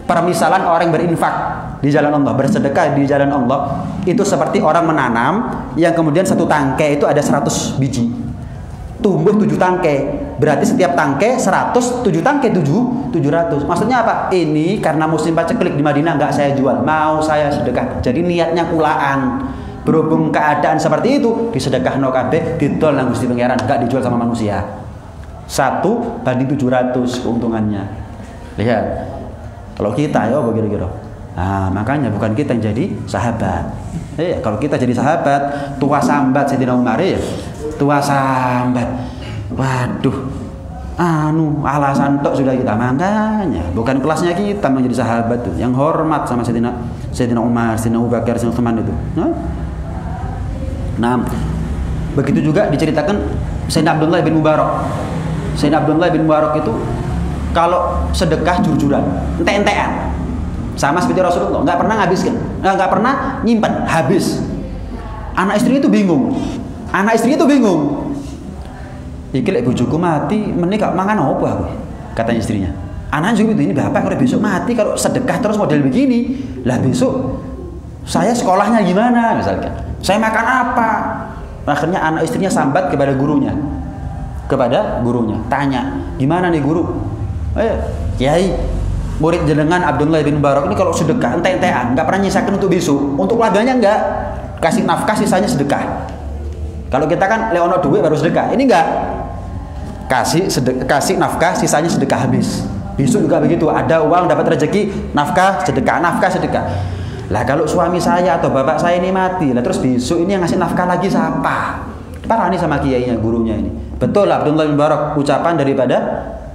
[SPEAKER 1] Permisalan orang yang berinfak di jalan Allah, bersedekah di jalan Allah, itu seperti orang menanam yang kemudian satu tangkai itu ada 100 biji. Tumbuh 7 tangkai. Berarti setiap tangkai 100, 7 tangkai 700. Maksudnya apa? Ini karena musim paceklik di Madinah nggak saya jual, mau saya sedekah. Jadi niatnya kulaan. berhubung keadaan seperti itu, disedekahno kabeh, didol nang Gusti Pangeran, enggak dijual sama manusia. 1:700 keuntungannya. Lihat. Kalau kita ya apa kira-kira? Nah, makanya bukan kita yang jadi sahabat. Kalau kita jadi sahabat, tua sambat Sayyidina Umar ya. Tua sambat. Waduh. Alasan tok sudah kita. Makanya bukan kelasnya kita menjadi sahabat tuh, yang hormat sama Sayyidina Umar, Sayyidina Abu Bakar, Sayyidina Utsman itu. Nah, begitu juga diceritakan Sayyidina Abdullah bin Mubarak. Sayyidina Abdullah bin Mubarak itu kalau sedekah jujur-jujuran, ente-entean. Sama seperti Rasulullah, nggak pernah ngabiskan, nggak pernah nyimpan, habis. Anak istri itu bingung. Iki lek bojoku mati, meneh gak mangan apa aku? Katanya istrinya. Anaknya juga ini bapak kalau besok mati kalau sedekah terus model begini, lah besok saya sekolahnya gimana misalkan? Saya makan apa? Akhirnya anak istrinya sambat kepada gurunya. Tanya, gimana nih guru? Kiai, murid jenengan Abdullah bin Mubarak ini kalau sedekah ente-entean, nggak pernah nyisakan untuk besok, untuk keluarganya nggak, kasih nafkah sisanya sedekah. Kalau kita kan leono duit baru sedekah, ini enggak, kasih nafkah sisanya sedekah habis. Besok juga begitu, ada uang dapat rezeki, nafkah sedekah. Lah kalau suami saya atau bapak saya ini mati, lah terus besok ini yang ngasih nafkah lagi siapa? Parah nih sama kiainya, gurunya ini. Betul lah Abdullah bin Mubarak, ucapan daripada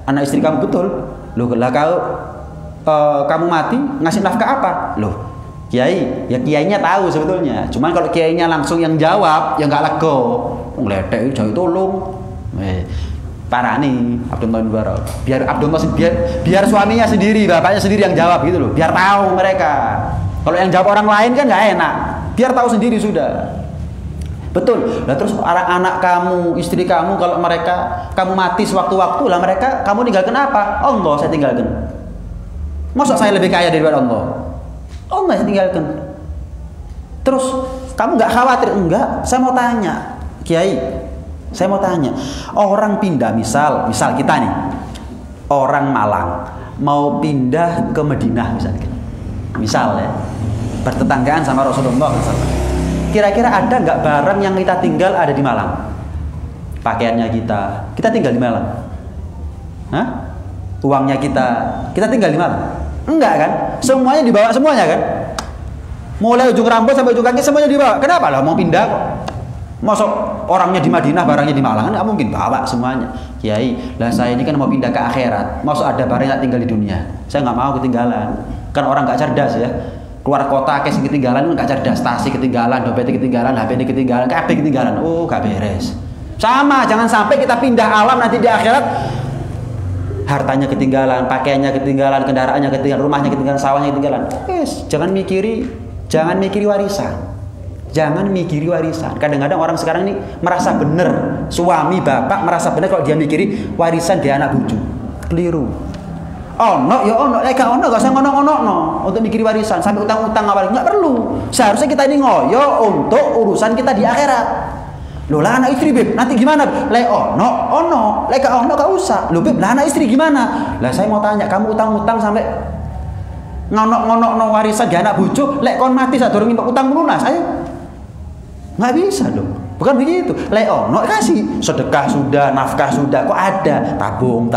[SPEAKER 1] anak istri kamu betul. Loh lah kalau kamu mati ngasih nafkah apa? Loh kiai, ya kiainya tahu sebetulnya. Cuman kalau kiainya langsung yang jawab, ya nggak lego. Ngledek jauh tolong. Parah nih Abdullah bin Mubarak. Biar suaminya sendiri, bapaknya sendiri yang jawab gitu loh. Biar tahu mereka. Kalau yang jawab orang lain kan nggak enak. Biar tahu sendiri sudah. Betul. Lah terus anak kamu, istri kamu kalau kamu mati sewaktu-waktu lah mereka kamu tinggalkan apa? Allah saya tinggalkan. Masa saya lebih kaya daripada Allah? Allah saya tinggalkan. Terus kamu nggak khawatir? Enggak. Saya mau tanya, Kiai. Saya mau tanya. Orang pindah misal kita nih, orang Malang mau pindah ke Madinah misalnya. Misal ya, bertetanggaan sama Rasulullah misalnya. Kira-kira ada nggak barang yang kita tinggal ada di Malang? Pakaiannya kita tinggal di Malang. Hah? Uangnya kita tinggal di Malang. Enggak kan? Semuanya dibawa semuanya kan? Mulai ujung rambut sampai ujung kaki semuanya dibawa. Kenapa lah mau pindah kok? Masuk orangnya di Madinah, barangnya di Malang, nggak mungkin bawa semuanya. Kiai, lah saya ini kan mau pindah ke akhirat. Masuk ada barang yang tinggal di dunia. Saya nggak mau ketinggalan. Kan orang nggak cerdas ya. Keluar kota kes ketinggalan nggak cerdas, tasnya ketinggalan, dompetnya ketinggalan, HP ketinggalan, kabeh ketinggalan. Oh, gak beres. Sama, jangan sampai kita pindah alam nanti di akhirat hartanya ketinggalan, pakaiannya ketinggalan, kendaraannya ketinggalan, rumahnya ketinggalan, sawahnya ketinggalan. Yes, jangan mikiri warisan. Jangan mikiri warisan. Kadang-kadang orang sekarang ini merasa benar, suami bapak merasa benar kalau dia mikiri warisan dia anak bucu. Keliru. Gak usah ngono untuk mikiri warisan sampai utang-utang awal nggak perlu. Seharusnya kita ini ngoyo untuk urusan kita di akhirat. Loh lah anak istri beb, nanti gimana? Lek gak usah. Loh beb, lah anak istri gimana? Lah saya mau tanya, kamu utang-utang sampai ngonok warisan di anak bucu, lek kon mati saat dorong utang lunas, ayo. Nggak bisa dong. Bukan begitu. Lek kasih sedekah sudah, nafkah sudah, kok ada tabung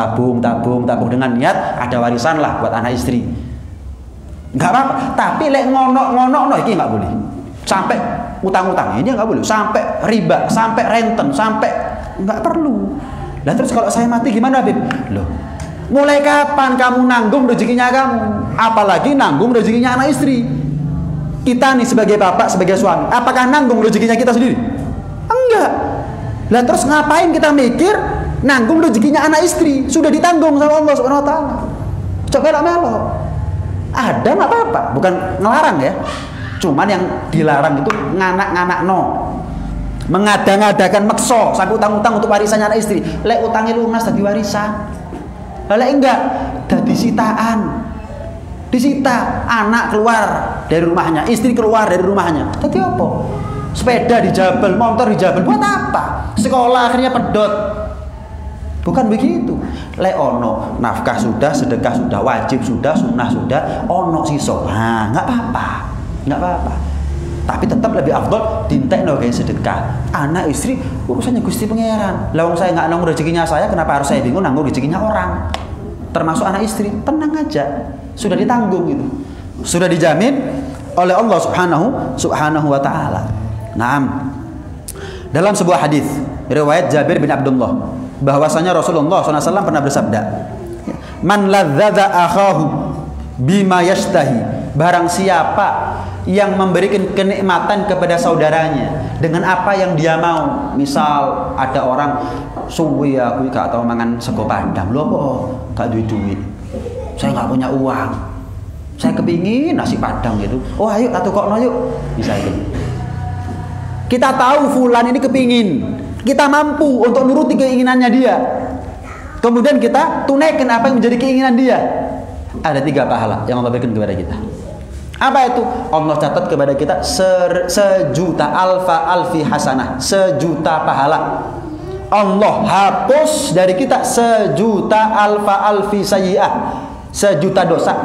[SPEAKER 1] dengan niat ada warisan lah buat anak istri. Nggak apa-apa. Tapi lek ngonok ini nggak boleh. Sampai utang-utang ini nggak boleh. Sampai riba, sampai renten, sampai nggak perlu. Lah terus kalau saya mati gimana, Bib? Loh, mulai kapan kamu nanggung rezekinya kamu? Apalagi nanggung rezekinya anak istri. Kita nih sebagai bapak, sebagai suami, apakah nanggung rezekinya kita sendiri? Enggak. Lah terus ngapain kita mikir nanggung rezekinya anak istri? Sudah ditanggung sama Allah Subhanahu wa taala. Coba lah melo. Ada enggak apa-apa, bukan ngelarang ya. Cuman yang dilarang itu nganak-nganak mengada-ngadakan makso sampai utang-utang untuk warisannya anak istri. Lek utangnya lunas dadi warisan. Lek enggak dadi sitaan. Disita, anak keluar dari rumahnya, istri keluar dari rumahnya. Jadi apa? Sepeda dijabel, motor dijabel, buat apa? Sekolah akhirnya pedot. Bukan begitu. Lek ono nafkah sudah, sedekah sudah, wajib sudah, sunnah sudah, ono siso. Nah, nggak apa-apa. Tapi tetap lebih afdol dintekno gawe sedekah. Anak istri urusannya Gusti Pangeran. Lah wong saya nggak nanggung rezekinya saya, kenapa harus saya bingung nanggung rezekinya orang? Termasuk anak istri, tenang aja. Sudah ditanggung gitu. Sudah dijamin oleh Allah Subhanahu wa taala. Naam. Dalam sebuah hadis riwayat Jabir bin Abdullah bahwasanya Rasulullah SAW pernah bersabda, "Man ladzadza akhahu bima yashtahi." Barang siapa yang memberikan kenikmatan kepada saudaranya dengan apa yang dia mau. Misal ada orang suwi aku gak tau mangan sego Padang. Lho apa? Gak duit. Saya gak punya uang. Saya kepingin nasi Padang gitu. Oh ayo tak tukokno yuk. Misalnya. Kita tahu fulan ini kepingin. Kita mampu untuk nuruti keinginannya dia. Kemudian kita tunaikan apa yang menjadi keinginan dia. Ada 3 pahala yang Allah berikan kepada kita. Apa itu? Allah catat kepada kita sejuta alfi hasanah, 1 juta pahala. Allah hapus dari kita 1 juta alfi sayyi'ah, 1 juta dosa.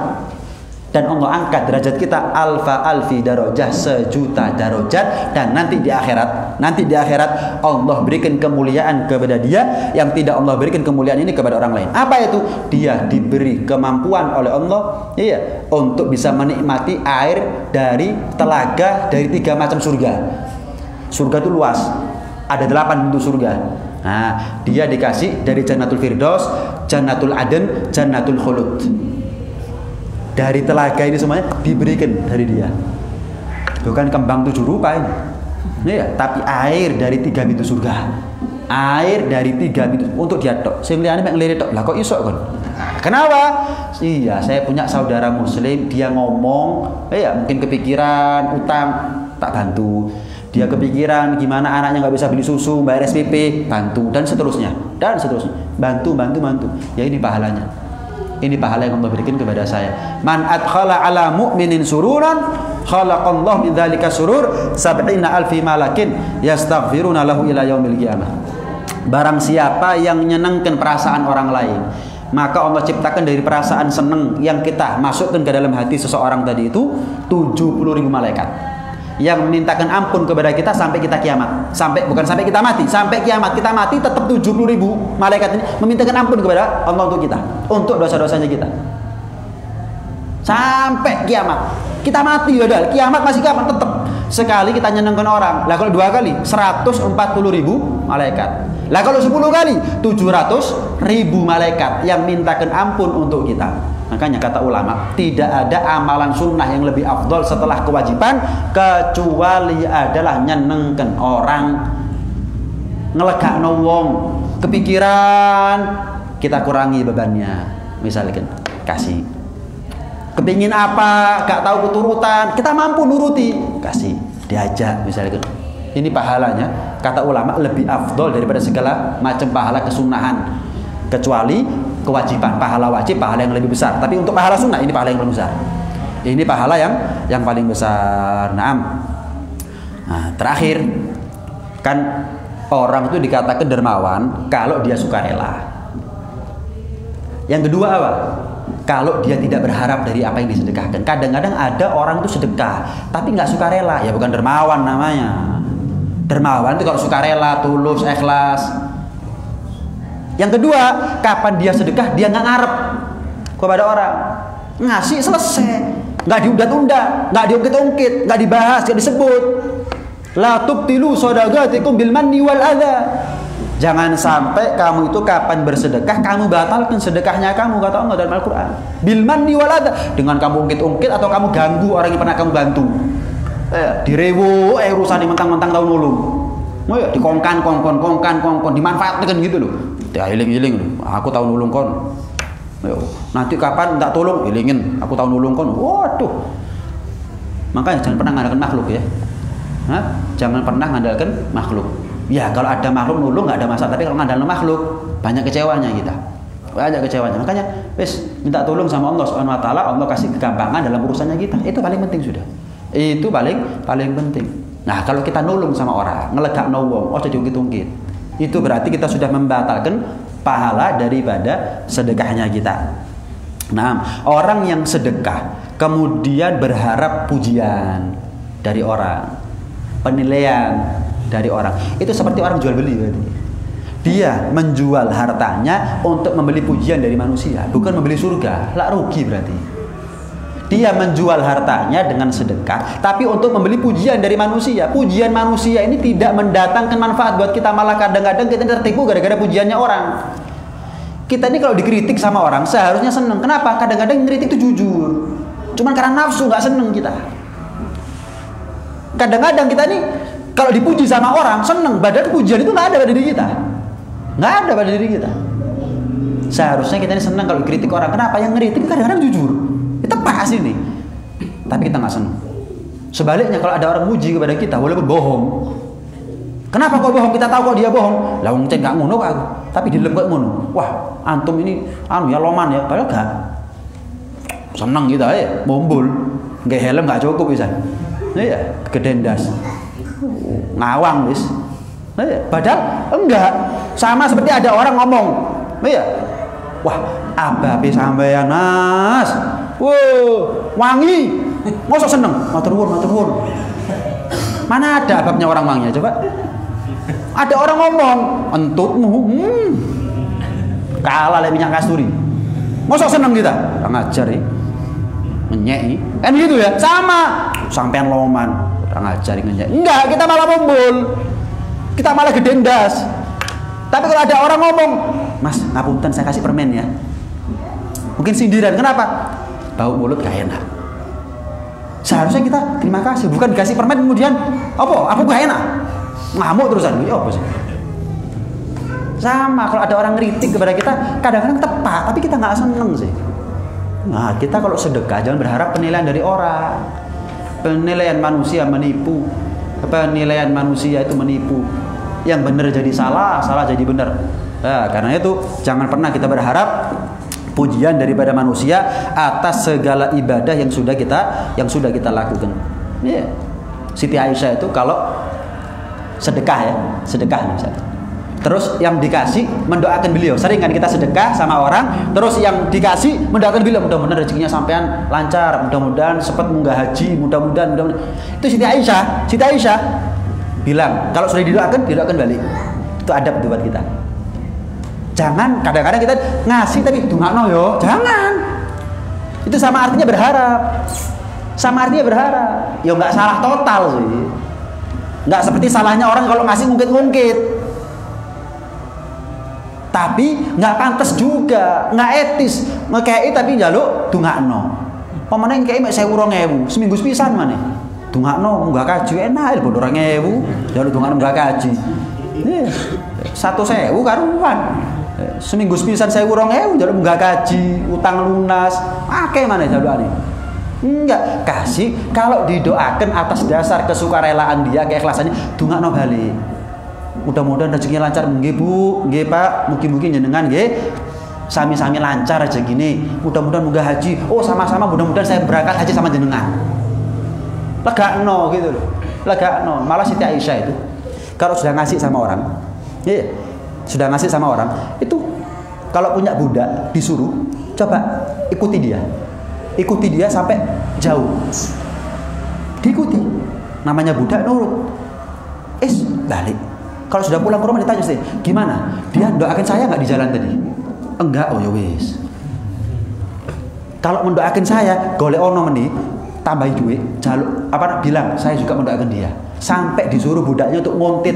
[SPEAKER 1] Dan Allah angkat derajat kita alfi darajah, 1 juta darajat. Dan nanti di akhirat Allah berikan kemuliaan kepada dia yang tidak Allah berikan kemuliaan ini kepada orang lain. Apa itu? Dia diberi kemampuan oleh Allah untuk bisa menikmati air dari telaga dari 3 macam surga. Surga itu luas, ada 8 pintu surga. Nah, dia dikasih dari Jannatul Firdaus, Jannatul Aden, Jannatul Khulud. Dari telaga ini semuanya diberikan dari dia. Bukan kembang 7 rupa ini. Tapi air dari 3 pintu surga. Air dari 3 pintu untuk dia tok. Sing liyane mek ngelirik tok. Lah kok iso kon? Kenapa? Iya, saya punya saudara muslim, dia ngomong, mungkin kepikiran utang, tak bantu. Dia kepikiran gimana anaknya nggak bisa beli susu, bayar SPP, bantu, dan seterusnya. Bantu. Ya ini pahalanya. Ini pahala yang Allah berikan kepada saya. Man adkhala ala mu'minin sururan, khalaqallahu min dzalika surur 70 alfi malakin yastaghfiruna lahu ila yaumil qiyamah. Barang siapa yang menyenangkan perasaan orang lain, maka Allah ciptakan dari perasaan senang yang kita masukkan ke dalam hati seseorang tadi itu 70.000 malaikat yang memintakan ampun kepada kita sampai kita kiamat. Bukan sampai kita mati, sampai kiamat. Kita mati tetap 70.000 malaikat ini memintakan ampun kepada Allah untuk kita, untuk dosa-dosanya kita. Sampai kiamat. Kita mati padahal kiamat masih kapan tetap. Sekali kita nyenengkan orang. Lah kalau 2 kali 140.000 malaikat. Lah kalau 10 kali 700.000 malaikat yang mintakan ampun untuk kita. Makanya kata ulama, tidak ada amalan sunnah yang lebih afdol setelah kewajiban kecuali adalah nyenengkan orang, ngelegakno wong, kepikiran, kita kurangi bebannya. Misalkan kasih. Kepingin apa, gak tahu keturutan, kita mampu nuruti, kasih, diajak misalkan. Ini pahalanya kata ulama lebih afdol daripada segala macam pahala kesunahan, kecuali kewajiban. Pahala wajib pahala yang lebih besar, tapi untuk pahala sunnah ini pahala yang paling besar. Ini pahala yang paling besar. Naam. Nah, terakhir kan orang itu dikatakan dermawan kalau dia sukarela. Yang kedua apa? Kalau dia tidak berharap dari apa yang disedekahkan. Kadang-kadang ada orang itu sedekah tapi nggak sukarela, ya bukan dermawan namanya. Dermawan itu kalau sukarela, tulus, ikhlas. Yang kedua, kapan dia sedekah dia nggak ngarep kepada orang, ngasih selesai, nggak diunda-unda, nggak diungkit-ungkit, nggak dibahas, nggak disebut. La tubtilu shadaqatikum bil manni wal adza. Jangan sampai kamu itu kapan bersedekah kamu batalkan sedekahnya kamu, kata Allah dalam Al-Quran. Bil manni wal adza, dengan kamu ungkit-ungkit atau kamu ganggu orang yang pernah kamu bantu. Direwo urusan mentang-mentang tahu nulung. Dikongkan, dimanfaatkan gitu loh. Ya iling-iling, aku tahu nulung kon. Nanti kapan tak tolong, ilingin, aku tahu nulung kon. Waduh. Makanya jangan pernah mengandalkan makhluk ya. Jangan pernah mengandalkan makhluk. Ya kalau ada makhluk nulung nggak ada masalah, tapi kalau mengandalkan makhluk banyak kecewanya kita. Banyak kecewanya. Makanya minta tolong sama Allah Subhanahu wa taala, Allah kasih kegampangan dalam urusannya kita. Itu paling penting sudah. Itu paling penting. Nah, kalau kita nulung sama orang, ngelegakno wong, ojo diungkit-ungkit. Itu berarti kita sudah membatalkan pahala daripada sedekahnya kita. Nah, orang yang sedekah kemudian berharap pujian, dari orang, penilaian dari orang. Itu seperti orang jual beli berarti. Dia menjual hartanya untuk membeli pujian dari manusia, bukan membeli surga. Lah rugi berarti. Dia menjual hartanya dengan sedekah, tapi untuk membeli pujian dari manusia. Pujian manusia ini tidak mendatangkan manfaat buat kita, malah kadang-kadang kita tertipu gara-gara pujiannya orang. Kita ini kalau dikritik sama orang seharusnya seneng. Kenapa? Kadang-kadang kritik itu jujur. Cuman karena nafsu nggak seneng kita. Kadang-kadang kita ini kalau dipuji sama orang seneng, padahal pujian itu nggak ada pada diri kita. Nggak ada pada diri kita. Seharusnya kita ini senang kalau dikritik orang. Kenapa? Yang ngeritik kadang-kadang jujur. Itu pas ini. Tapi kita nggak senang. Sebaliknya kalau ada orang muji kepada kita walaupun bohong. Kenapa kok bohong? Kita tahu kok dia bohong. Lah wong cek gak ngono aku. Tapi di dalam kok ngono. Wah, antum ini ya loman ya. Padahal gak. Senang kita ya, bombol. Nggak helm nggak cukup bisa. Iya, kedendas. Ngawang wis. Iya, padahal enggak. Sama seperti ada orang ngomong. Iya. Wah, ababe sampean Mas. Wow, wangi. Mosok seneng? Matur nuwun. Mana ada ababnya orang wanginya coba? Ada orang ngomong, entutmu kalah oleh minyak kasturi. Mosok seneng kita? Kurang ajar ya. Ngenyek. Kan gitu ya? Sama. Sampean loman. Kurang ajar ngenyek. Enggak, kita malah mumbul. Kita malah gedendas. Tapi kalau ada orang ngomong, Mas, ngapunten saya kasih permen ya. Mungkin sindiran. Kenapa? Bau mulut gak enak. Seharusnya kita terima kasih, bukan dikasih permen kemudian apa gak enak. Ngamuk terusan. Ya apa sih? Sama kalau ada orang ngeritik kepada kita, kadang-kadang tepat, tapi kita nggak seneng sih. Nah, kita kalau sedekah jangan berharap penilaian dari orang. Penilaian manusia menipu. Penilaian manusia itu menipu. Yang benar jadi salah, salah jadi benar. Nah, karena itu jangan pernah kita berharap pujian daripada manusia atas segala ibadah yang sudah kita lakukan. Yeah. Siti Aisyah itu kalau sedekah misalnya. Terus yang dikasih mendoakan beliau. Sering kan kita sedekah sama orang, terus yang dikasih mendoakan beliau, mudah-mudahan rezekinya sampean lancar, mudah-mudahan sempat munggah haji, mudah-mudahan. Itu Siti Aisyah bilang, kalau sudah didoakan balik. Itu adab buat kita. Jangan kadang-kadang kita ngasih tapi dungakno yo. Jangan. Itu sama artinya berharap. Ya nggak salah total sih. Nggak seperti salahnya orang kalau ngasih ngungkit-ngungkit. Tapi nggak pantas juga, nggak etis. Ngekei tapi njaluk dungakno. Pemane ngekei mek 1.000, seminggu sepisan maneh. Dungakno munggah kaji enak, bodo 2.000, njaluk dungakno munggah kaji. 1.000 karuan. Seminggu sepisan 1.000 njaluk munggah kaji, utang lunas, akeh maneh jalukane. Enggak, kasih kalau didoakan atas dasar kesukarelaan dia, keikhlasannya, dungakno balik. Mudah-mudahan rezekinya lancar, nggih Bu, nggih Pak, mugi-mugi jenengan nggih sami-sami lancar aja gini. Mudah-mudahan munggah haji. Oh, sama-sama mudah-mudahan saya berangkat haji sama jenengan. Legakno gitu loh. Legakno. Malah Siti Aisyah itu kalau sudah ngasih sama orang, sudah ngasih sama orang, itu kalau punya budak disuruh coba ikuti dia sampai jauh. Diikuti. Namanya budak nurut. Balik. Kalau sudah pulang ke rumah ditanya sih, gimana? Dia doakan saya nggak di jalan tadi? Enggak, oh ya wis. Kalau mendoakan saya, golek ono meni, tambahi duit, bilang saya juga mendoakan dia. Sampai disuruh budaknya untuk ngontit,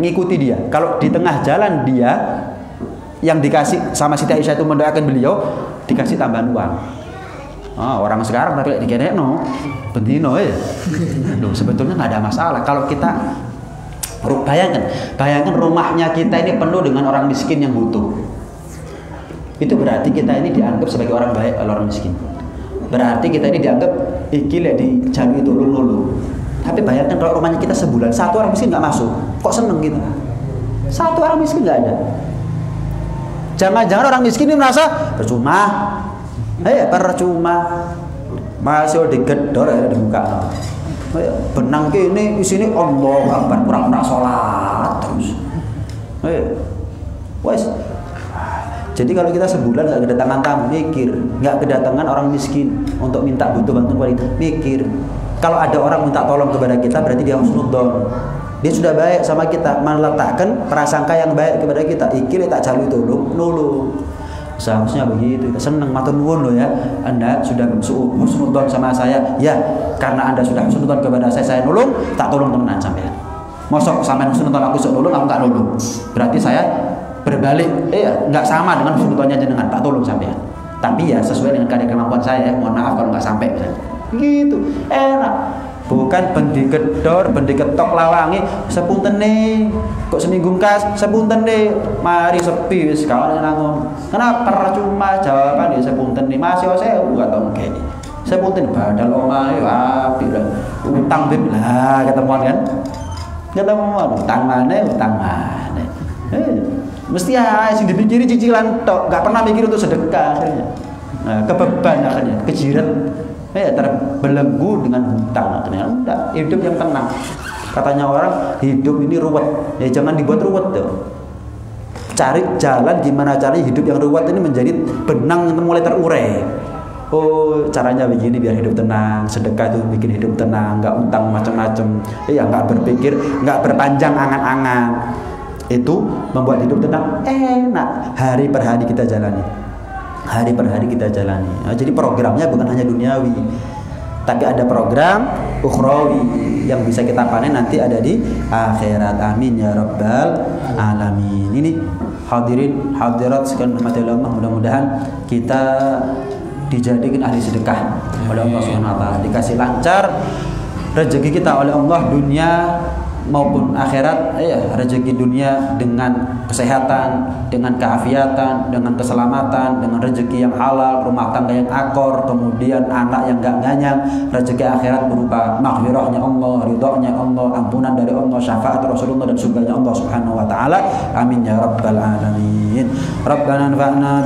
[SPEAKER 1] ngikuti dia. Kalau di tengah jalan dia yang dikasih sama Siti Aisyah itu mendoakan beliau, dikasih tambahan uang. Orang sekarang tapi dikenekno, bendino ya. Sebetulnya nggak ada masalah kalau kita bayangkan rumahnya kita ini penuh dengan orang miskin yang butuh. Itu berarti kita ini dianggap sebagai orang baik oleh orang miskin. Berarti kita ini dianggap iki lek dijalu itu lulu. Tapi bayangkan kalau rumahnya kita sebulan satu orang miskin nggak masuk, kok seneng gitu? Satu orang miskin nggak ada. Jangan-jangan orang miskin ini merasa percuma. Masih digedor ya dibuka. Benang kene isine Allahu Akbar, pura-pura salat terus. Wes. Jadi kalau kita sebulan nggak kedatangan tamu, mikir, nggak kedatangan orang miskin untuk minta butuh bantuan kita, mikir. Kalau ada orang minta tolong kepada kita, berarti dia husnudzon. Dia sudah baik sama kita, meletakkan prasangka yang baik kepada kita. Iki tak jalu tolong, nulung. Seharusnya begitu. Kita senang matur nuwun loh ya. Anda sudah husnudzon sama saya. Ya, karena Anda sudah husnudzon kepada saya nulung, tak tolong temenan sampean. Mosok sampean husnudzon aku sok nulung, aku tak nulung. Berarti saya berbalik, nggak sama dengan husnudzonnya jenengan, tak tolong sampean. Tapi ya sesuai dengan kadar kemampuan saya. Mohon maaf kalau nggak sampai. Gitu, enak. Bukan bendi gedor, bendi ketok lawangi sepunten nih. Kok seminggu kas sepunten nih. Mari sepi wis kawan nanggung. Kenapa percuma jawaban dia sepunten nih. Masih saya atau enggak ini. Sepunten badal omahe apik lah. Utang bib lah ketemuan kan. Ketemuan utang mana. Mesti ya sing dipikiri cicilan tok, enggak pernah mikir untuk sedekah akhirnya. Nah, kebeban akhirnya, kejirat. Terbelenggu dengan hutang. Ternyata hidup yang tenang. Katanya orang hidup ini ruwet, ya jangan dibuat ruwet tuh. Cari jalan gimana caranya hidup yang ruwet ini menjadi benang yang mulai terurai. Oh, caranya begini biar hidup tenang. Sedekah itu bikin hidup tenang, nggak utang macam-macam. Nggak berpikir, nggak berpanjang angan-angan. Itu membuat hidup tenang, enak. Hari per hari kita jalani. Hari per hari kita jalani. Nah, jadi programnya bukan hanya duniawi, tapi ada program ukhrawi yang bisa kita panen nanti ada di akhirat. Amin ya rabbal alamin. Ini hadirin hadirat sekalian rahmati Allah, mudah-mudahan kita dijadikan ahli sedekah oleh Allah Subhanahu wa taala, dikasih lancar rezeki kita oleh Allah dunia maupun akhirat, rezeki dunia dengan kesehatan, dengan keafiatan, dengan keselamatan, dengan rezeki yang halal, rumah tangga yang akor, kemudian anak yang gak nganyang. Rezeki akhirat berupa maghfirahnya Allah, ridhonya Allah, ampunan dari Allah, syafaat Rasulullah dan surganya Allah Subhanahu wa taala. Amin ya rabbal alamin. Rabbana anfa'na